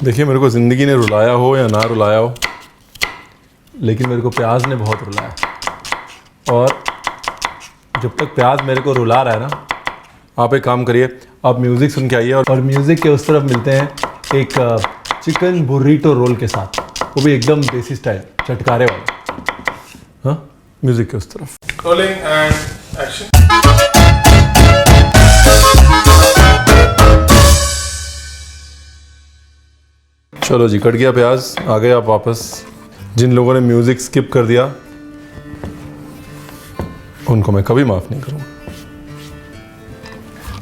देखिए, मेरे को ज़िंदगी ने रुलाया हो या ना रुलाया हो, लेकिन मेरे को प्याज ने बहुत रुलाया। और जब तक प्याज मेरे को रुला रहा है ना, आप एक काम करिए, आप म्यूज़िक सुन के आइए और म्यूज़िक के उस तरफ मिलते हैं एक चिकन बुर्रीटो रोल के साथ, वो भी एकदम देसी स्टाइल, चटकारे वाला। हाँ, म्यूज़िक के उस तरफ। Rolling and action. चलो जी, कट गया प्याज, आ गए आप वापस। जिन लोगों ने म्यूज़िक स्किप कर दिया उनको मैं कभी माफ़ नहीं करूँगा।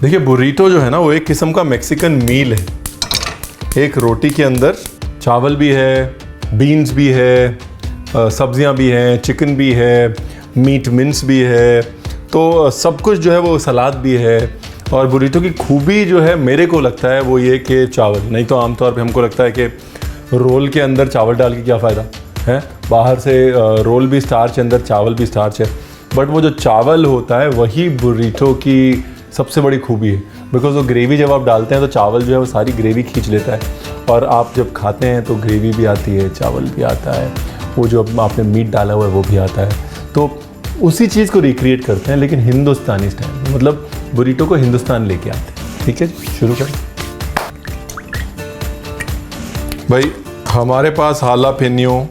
देखिए, बुर्रीटो जो है ना, वो एक किस्म का मैक्सिकन मील है। एक रोटी के अंदर चावल भी है, बीन्स भी है, सब्जियां भी हैं, चिकन भी है, मीट मिन्स भी है, तो सब कुछ जो है वो सलाद भी है। और बुर्रीटो की खूबी जो है मेरे को लगता है वो ये कि चावल, नहीं तो आमतौर पे हमको लगता है कि रोल के अंदर चावल डाल के क्या फ़ायदा है। बाहर से रोल भी स्टार्च है, अंदर चावल भी स्टार्च है, बट वो जो चावल होता है वही बुर्रीटो की सबसे बड़ी खूबी है। बिकॉज वो ग्रेवी जब आप डालते हैं तो चावल जो है वो सारी ग्रेवी खींच लेता है, और आप जब खाते हैं तो ग्रेवी भी आती है, चावल भी आता है, वो जो आपने मीट डाला हुआ है वो भी आता है। तो उसी चीज़ को रिक्रिएट करते हैं, लेकिन हिंदुस्तानी स्टाइल में, मतलब बुर्रीटो को हिंदुस्तान लेके आते हैं। ठीक है, शुरू करें भाई। हमारे पास हालापेनियो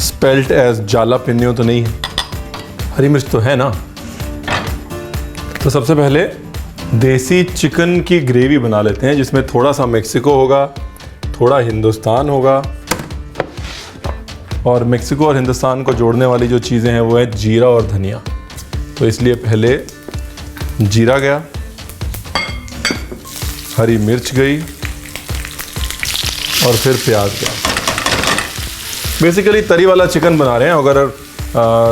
स्पेल्ट एज जालापेनियो तो नहीं है, हरी मिर्च तो है ना। तो सबसे पहले देसी चिकन की ग्रेवी बना लेते हैं, जिसमें थोड़ा सा मेक्सिको होगा, थोड़ा हिंदुस्तान होगा, और मेक्सिको और हिंदुस्तान को जोड़ने वाली जो चीज़ें हैं वो है जीरा और धनिया। तो इसलिए पहले जीरा गया, हरी मिर्च गई, और फिर प्याज गया। बेसिकली तरी वाला चिकन बना रहे हैं। अगर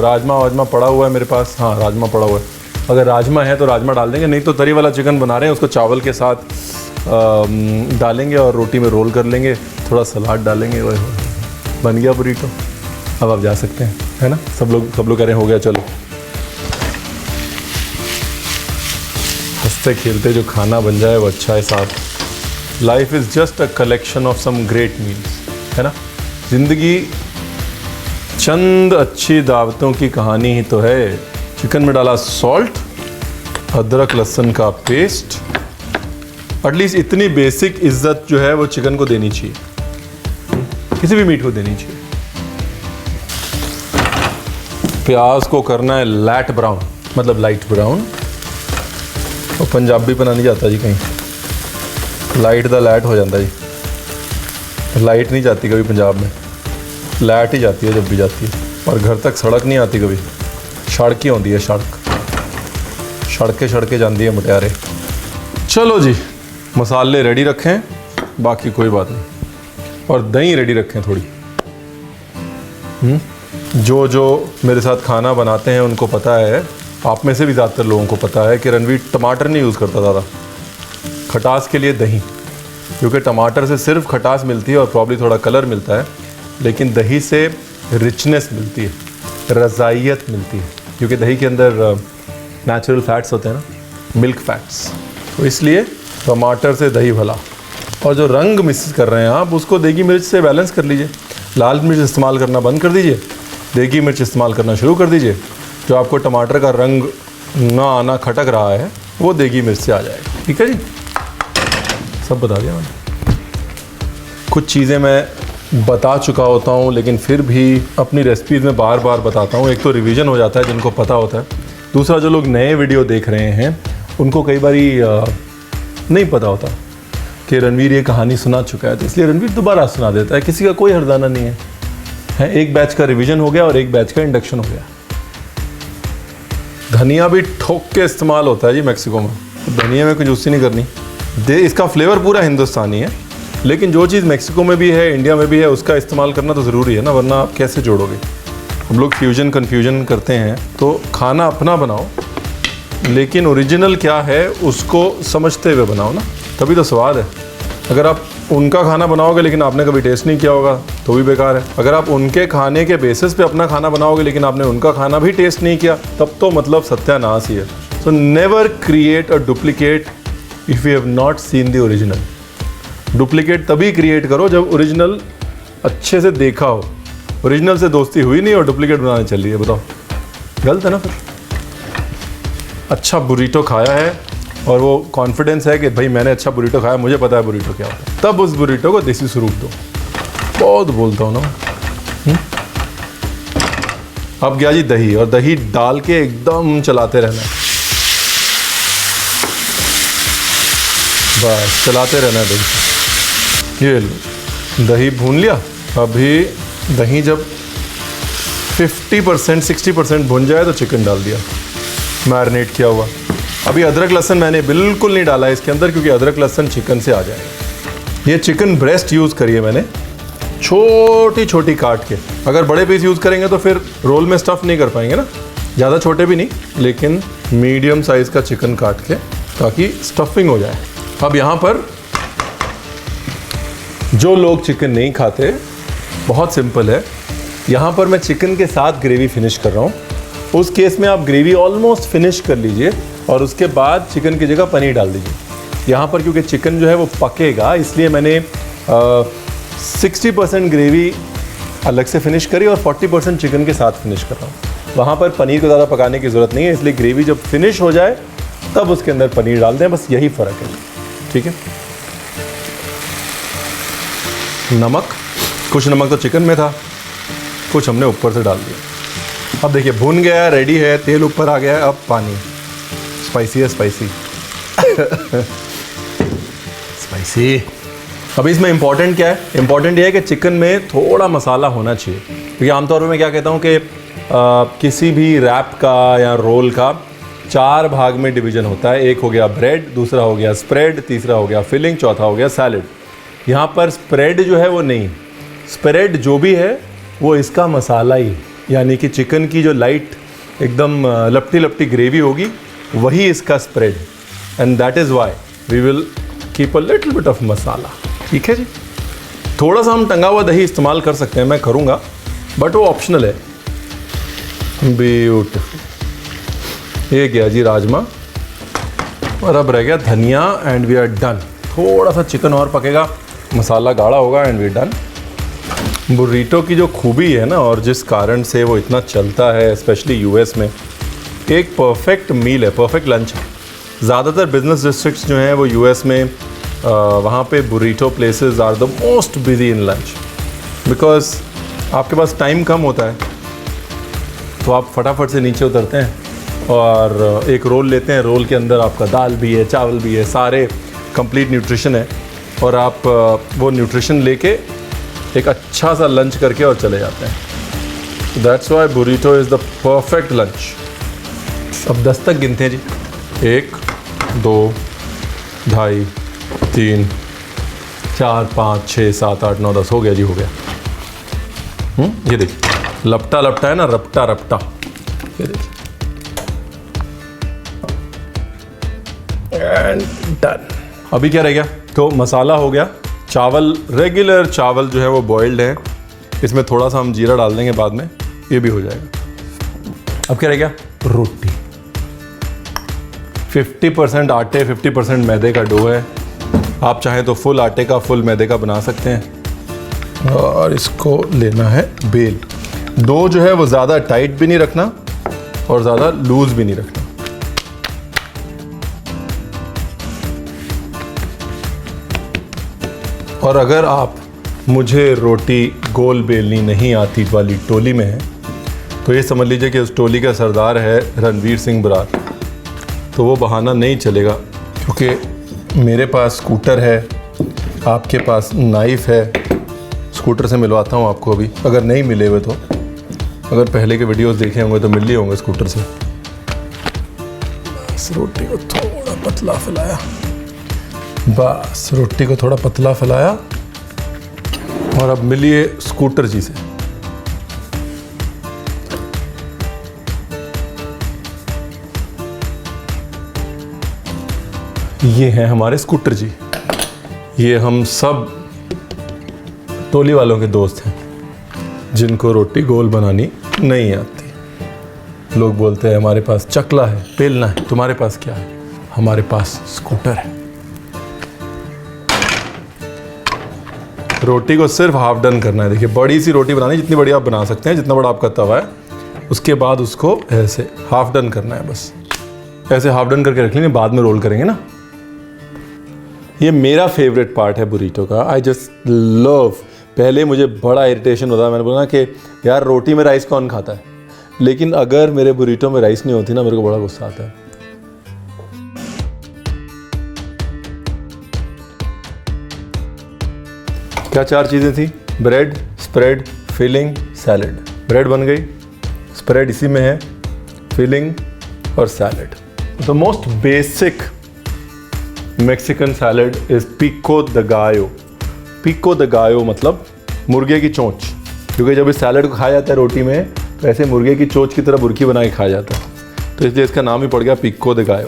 राजमा वाजमा पड़ा हुआ है मेरे पास, हाँ राजमा पड़ा हुआ है, अगर राजमा है तो राजमा डाल देंगे, नहीं तो तरी वाला चिकन बना रहे हैं, उसको चावल के साथ डालेंगे और रोटी में रोल कर लेंगे, थोड़ा सलाद डालेंगे, वही बन गया बुर्रीटो। अब आप जा सकते हैं, है ना। सब लोग कह रहे हैं हो गया, चलो। हंसते खेलते जो खाना बन जाए वो अच्छा है साहब। Life is just a collection of some great meals, है ना। ज़िंदगी चंद अच्छी दावतों की कहानी ही तो है। चिकन में डाला सॉल्ट, अदरक लहसुन का पेस्ट, एटलीस्ट इतनी बेसिक इज्जत जो है वो चिकन को देनी चाहिए, किसी भी मीट को देनी चाहिए। प्याज को करना है लैट ब्राउन, मतलब लाइट ब्राउन। और पंजाबी बना नहीं जाता जी कहीं, लाइट दा लैट हो जाता जी। लाइट नहीं जाती कभी पंजाब में, लैट ही जाती है जब भी जाती है। और घर तक सड़क नहीं आती कभी, सड़क ही आती है, सड़के जाती है मुटियारे। चलो जी, मसाले रेडी रखें, बाकी कोई बात नहीं। और दही रेडी रखें थोड़ी। जो मेरे साथ खाना बनाते हैं उनको पता है, आप में से भी ज़्यादातर लोगों को पता है कि रणवीर टमाटर नहीं यूज़ करता ज़्यादा खटास के लिए दही, क्योंकि टमाटर से सिर्फ खटास मिलती है और प्रॉब्ली थोड़ा कलर मिलता है, लेकिन दही से रिचनेस मिलती है, रज़ाइयत मिलती है, क्योंकि दही के अंदर नेचुरल फैट्स होते हैं ना, मिल्क फैट्स। तो इसलिए टमाटर से दही भला। और जो रंग मिक्स कर रहे हैं आप, उसको देगी मिर्च से बैलेंस कर लीजिए। लाल मिर्च इस्तेमाल करना बंद कर दीजिए, देगी मिर्च इस्तेमाल करना शुरू कर दीजिए। जो आपको टमाटर का रंग ना आना खटक रहा है वो देगी मिर्च से आ जाएगा। ठीक है जी, सब बता दिया मैंने। कुछ चीज़ें मैं बता चुका होता हूँ, लेकिन फिर भी अपनी रेसिपीज़ में बार बार बताता हूँ। एक तो रिवीजन हो जाता है जिनको पता होता है, दूसरा जो लोग नए वीडियो देख रहे हैं उनको कई बारी नहीं पता होता कि रणवीर ये कहानी सुना चुका है, तो इसलिए रणवीर दोबारा सुना देता है। किसी का कोई हर्जाना नहीं है। एक बैच का रिवीजन हो गया और एक बैच का इंडक्शन हो गया। धनिया भी ठोक के इस्तेमाल होता है जी मेक्सिको में, तो धनिया में कंजूसी नहीं करनी। इसका फ्लेवर पूरा हिंदुस्तानी है, लेकिन जो चीज़ मेक्सिको में भी है, इंडिया में भी है, उसका इस्तेमाल करना तो ज़रूरी है ना, वरना आप कैसे जोड़ोगे। हम लोग फ्यूजन कन्फ्यूजन करते हैं। तो खाना अपना बनाओ, लेकिन ओरिजिनल क्या है उसको समझते हुए बनाओ ना, तभी तो स्वाद है। अगर आप उनका खाना बनाओगे लेकिन आपने कभी टेस्ट नहीं किया होगा तो भी बेकार है। अगर आप उनके खाने के बेसिस पे अपना खाना बनाओगे लेकिन आपने उनका खाना भी टेस्ट नहीं किया, तब तो मतलब सत्यानाश ही है। So never create a duplicate if you have not seen the original. Duplicate तभी क्रिएट करो जब ओरिजिनल अच्छे से देखा हो। ओरिजिनल से दोस्ती हुई नहीं और डुप्लीकेट बनाने चल रही है, बताओ गलत है ना। फिर अच्छा बुरीटो खाया है और वो कॉन्फिडेंस है कि भाई मैंने अच्छा बुरीटो खाया, मुझे पता है बुरीटो क्या होता है, तब उस बुरीटो को देसी स्वरूप दो। बहुत बोलता हूँ ना। अब गया जी दही, और दही डाल के एकदम चलाते रहना है, बस चलाते रहना है दही। ये लो दही भून लिया। अभी दही जब 50% 60% भुन जाए तो चिकन डाल दिया मैरिनेट किया हुआ। अभी अदरक लहसुन मैंने बिल्कुल नहीं डाला है इसके अंदर, क्योंकि अदरक लहसुन चिकन से आ जाएगा। ये चिकन ब्रेस्ट यूज़ करिए मैंने, छोटी छोटी काट के। अगर बड़े पीस यूज़ करेंगे तो फिर रोल में स्टफ़ नहीं कर पाएंगे ना, ज़्यादा छोटे भी नहीं, लेकिन मीडियम साइज़ का चिकन काट के, ताकि स्टफिंग हो जाए। अब यहाँ पर जो लोग चिकन नहीं खाते, बहुत सिंपल है। यहाँ पर मैं चिकन के साथ ग्रेवी फिनिश कर रहा हूँ। उस केस में आप ग्रेवी ऑलमोस्ट फिनिश कर लीजिए और उसके बाद चिकन की जगह पनीर डाल दीजिए। यहाँ पर क्योंकि चिकन जो है वो पकेगा, इसलिए मैंने 60% ग्रेवी अलग से फिनिश करी और 40% चिकन के साथ फिनिश कर रहा हूँ। वहाँ पर पनीर को ज़्यादा पकाने की ज़रूरत नहीं है, इसलिए ग्रेवी जब फिनिश हो जाए तब उसके अंदर पनीर डाल दें, बस यही फ़र्क है। ठीक है। नमक, कुछ नमक तो चिकन में था, कुछ हमने ऊपर से डाल दिया। अब देखिए भुन गया, रेडी है, तेल ऊपर आ गया है। अब पानी, स्पाइसी है, स्पाइसी स्पाइसी। अभी इसमें इंपॉर्टेंट क्या है? इंपॉर्टेंट ये है कि चिकन में थोड़ा मसाला होना चाहिए, क्योंकि आमतौर पर मैं क्या कहता हूँ कि किसी भी रैप का या रोल का 4 भाग में डिवीज़न होता है। एक हो गया ब्रेड, दूसरा हो गया स्प्रेड, तीसरा हो गया फिलिंग, चौथा हो गया सैलड। यहाँ पर स्प्रेड जो है वो नहीं, स्प्रेड जो भी है वो इसका मसाला ही, यानी कि चिकन की जो लाइट एकदम लपटी लपटी ग्रेवी होगी, वही इसका spread. And that is why we will keep a little bit of masala. ठीक है जी। थोड़ा सा हम टंगा हुआ दही इस्तेमाल कर सकते हैं, मैं करूँगा, बट वो ऑप्शनल है। ब्यूटीफुल। ये गया जी राजमा, और अब रह गया धनिया एंड वी आर डन। थोड़ा सा चिकन और पकेगा, मसाला गाढ़ा होगा एंड वी डन। बुरीटो की जो खूबी है ना, और जिस कारण से वो इतना चलता है स्पेशली यूएस में, एक परफेक्ट मील है, परफेक्ट लंच है। ज़्यादातर बिजनेस डिस्ट्रिक्ट्स जो हैं वो यूएस में, वहाँ पे burrito places are the most busy in lunch, because आपके पास टाइम कम होता है, तो आप फटाफट से नीचे उतरते हैं और एक रोल लेते हैं। रोल के अंदर आपका दाल भी है, चावल भी है, सारे कंप्लीट न्यूट्रिशन है, और आप वो न्यूट्रिशन लेके एक अच्छा सा लंच करके और चले जाते हैं। That's why burrito is the perfect lunch. अब 10 तक गिनते हैं जी। 1 2 2.5 3 4 5 6 7 8 9 10 हो गया जी, हो गया। ये देखिए लपटा लपटा है ना, रपटा रपटा। ये देखिए एंड डन। अभी क्या रह गया? तो मसाला हो गया, चावल रेगुलर चावल जो है वो बॉइल्ड है, इसमें थोड़ा सा हम जीरा डाल देंगे बाद में, ये भी हो जाएगा। अब क्या रह गया? रोटी। 50% आटे 50% मैदे का डो है। आप चाहें तो फुल आटे का फुल मैदे का बना सकते हैं, और इसको लेना है बेल। डो जो है वो ज़्यादा टाइट भी नहीं रखना और ज़्यादा लूज़ भी नहीं रखना। और अगर आप मुझे रोटी गोल बेलनी नहीं आती वाली टोली में है, तो ये समझ लीजिए कि उस टोली का सरदार है रणवीर सिंह बरार। तो वो बहाना नहीं चलेगा, क्योंकि मेरे पास स्कूटर है, आपके पास नाइफ़ है। स्कूटर से मिलवाता हूँ आपको अभी, अगर नहीं मिले हुए तो, अगर पहले के वीडियोस देखे होंगे तो मिल लिए होंगे स्कूटर से। बस रोटी को थोड़ा पतला फैलाया, बस रोटी को थोड़ा पतला फैलाया, और अब मिलिए स्कूटर जी से। ये हैं हमारे स्कूटर जी। ये हम सब टोली वालों के दोस्त हैं जिनको रोटी गोल बनानी नहीं आती। लोग बोलते हैं हमारे पास चकला है, बेलना है, तुम्हारे पास क्या है? हमारे पास स्कूटर है। रोटी को सिर्फ हाफ डन करना है। देखिए बड़ी सी रोटी बनानी, जितनी बड़ी आप बना सकते हैं, जितना बड़ा आपका तवा है। उसके बाद उसको ऐसे हाफ डन करना है, बस ऐसे हाफ डन करके रख लेंगे, बाद में रोल करेंगे ना। ये मेरा फेवरेट पार्ट है बुरीटो का। I just love. पहले मुझे बड़ा इरिटेशन होता है, मैंने बोला कि यार रोटी में राइस कौन खाता है, लेकिन अगर मेरे बुरीटो में राइस नहीं होती ना, मेरे को बड़ा गुस्सा आता है। क्या 4 चीज़ें थी? Bread, spread, filling, salad. Bread बन गई, स्प्रेड इसी में है, फिलिंग और salad. The most basic Mexican salad is pico de gallo. Pico de gallo मतलब मुर्गे की चोंच, क्योंकि जब इस सैलड को खाया जाता है रोटी में तो ऐसे मुर्गे की चोंच की तरह बुर्की बना के खाया जाता है, तो इसलिए इसका नाम ही पड़ गया पिको द गायो।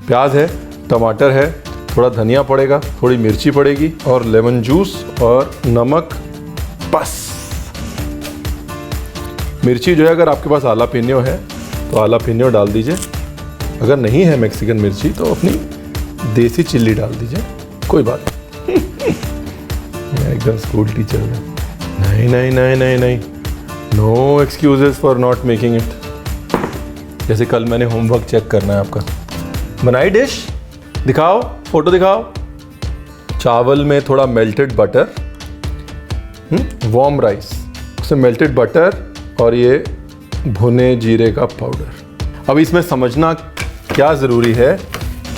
प्याज है, टमाटर है, थोड़ा धनिया पड़ेगा, थोड़ी मिर्ची पड़ेगी और लेमन जूस और नमक, बस। मिर्ची जो है, अगर आपके पास आला पिन्यो है तो आला पिन्यो डाल दीजिए, अगर नहीं है मैक्सिकन मिर्ची तो अपनी देसी चिल्ली डाल दीजिए, कोई बात नहीं। मैं एकदम स्कूल टीचर हूँ। नहीं नहीं नहीं नहीं नहीं, no excuses for not making it. जैसे कल मैंने होमवर्क चेक करना है आपका। बनाई डिश, दिखाओ, फोटो दिखाओ। चावल में थोड़ा मेल्टेड बटर, वार्म राइस, उसमें मेल्टेड बटर और ये भुने जीरे का पाउडर। अब इसमें समझना क्या ज़रूरी है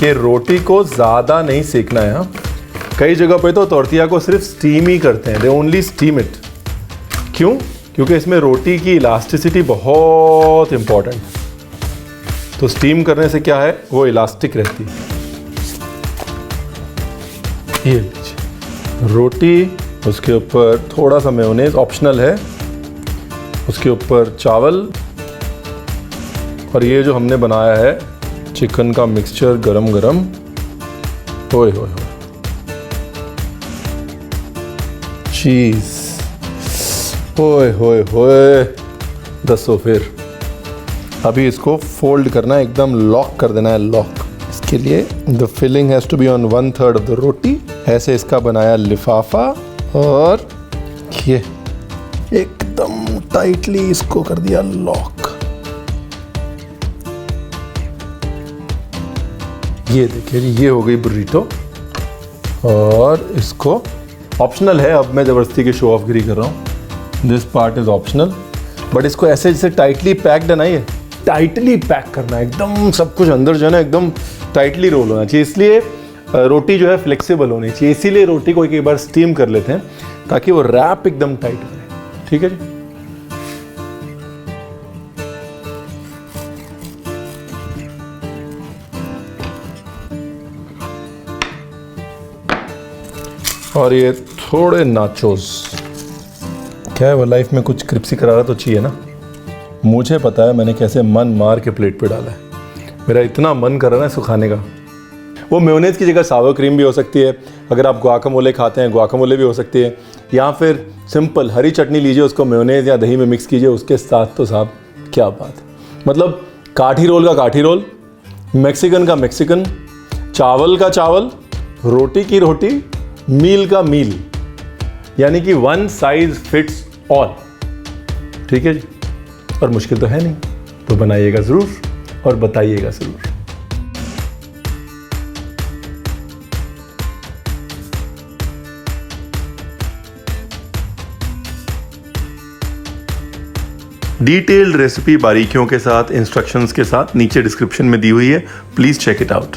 कि रोटी को ज़्यादा नहीं सेकना है। हाँ, कई जगह पे तो टोर्टिया को सिर्फ स्टीम ही करते हैं, दे ओनली स्टीम इट। क्यों? क्योंकि इसमें रोटी की इलास्टिसिटी बहुत इंपॉर्टेंट है। तो स्टीम करने से क्या है, वो इलास्टिक रहती है। ये लीजिए रोटी, उसके ऊपर थोड़ा सा मेयोनेज़ ऑप्शनल है, उसके ऊपर चावल, और ये जो हमने बनाया है चिकन का मिक्सचर गरम गरम। ओए होए होए, चीज़, ओए होए होए, दसो फिर। अभी इसको फोल्ड करना है, एकदम लॉक कर देना है, लॉक। इसके लिए the filling has to be on 1/3 of the roti. ऐसे इसका बनाया लिफाफा और ये एकदम टाइटली इसको कर दिया लॉक। ये देखिए जी, ये हो गई बुर्रिटो। और इसको ऑप्शनल है, अब मैं ज़बरदस्ती की शो ऑफ गिरी कर रहा हूँ। This part is optional, but इसको ऐसे जैसे टाइटली पैक्ड है ना, ये टाइटली पैक करना है, एकदम सब कुछ अंदर जो है ना एकदम टाइटली रोल होना चाहिए। इसलिए रोटी जो है फ्लेक्सिबल होनी चाहिए, इसीलिए रोटी को एक बार स्टीम कर लेते हैं ताकि वो रैप एकदम टाइट हो जाए। ठीक है जी। और ये थोड़े नाचोस, क्या है वो, लाइफ में कुछ क्रिप्सी करारा तो चाहिए ना। मुझे पता है मैंने कैसे मन मार के प्लेट पे डाला है, मेरा इतना मन कर रहा है इसको खाने का। वो मेयोनेज़ की जगह सावर क्रीम भी हो सकती है, अगर आप गुआकामोले खाते हैं गुआकामोले भी हो सकती है, या फिर सिंपल हरी चटनी लीजिए, उसको मेयोनेज़ या दही में मिक्स कीजिए, उसके साथ तो साहब क्या बात है। मतलब काठी रोल का काठी रोल, मैक्सिकन का मैक्सिकन, चावल का चावल, रोटी की रोटी, मील का मील, यानी कि वन साइज फिट्स ऑल। ठीक है जी, और मुश्किल तो है नहीं, तो बनाइएगा ज़रूर और बताइएगा ज़रूर। डिटेल्ड रेसिपी बारीकियों के साथ, इंस्ट्रक्शंस के साथ नीचे डिस्क्रिप्शन में दी हुई है, प्लीज़ चेक इट आउट।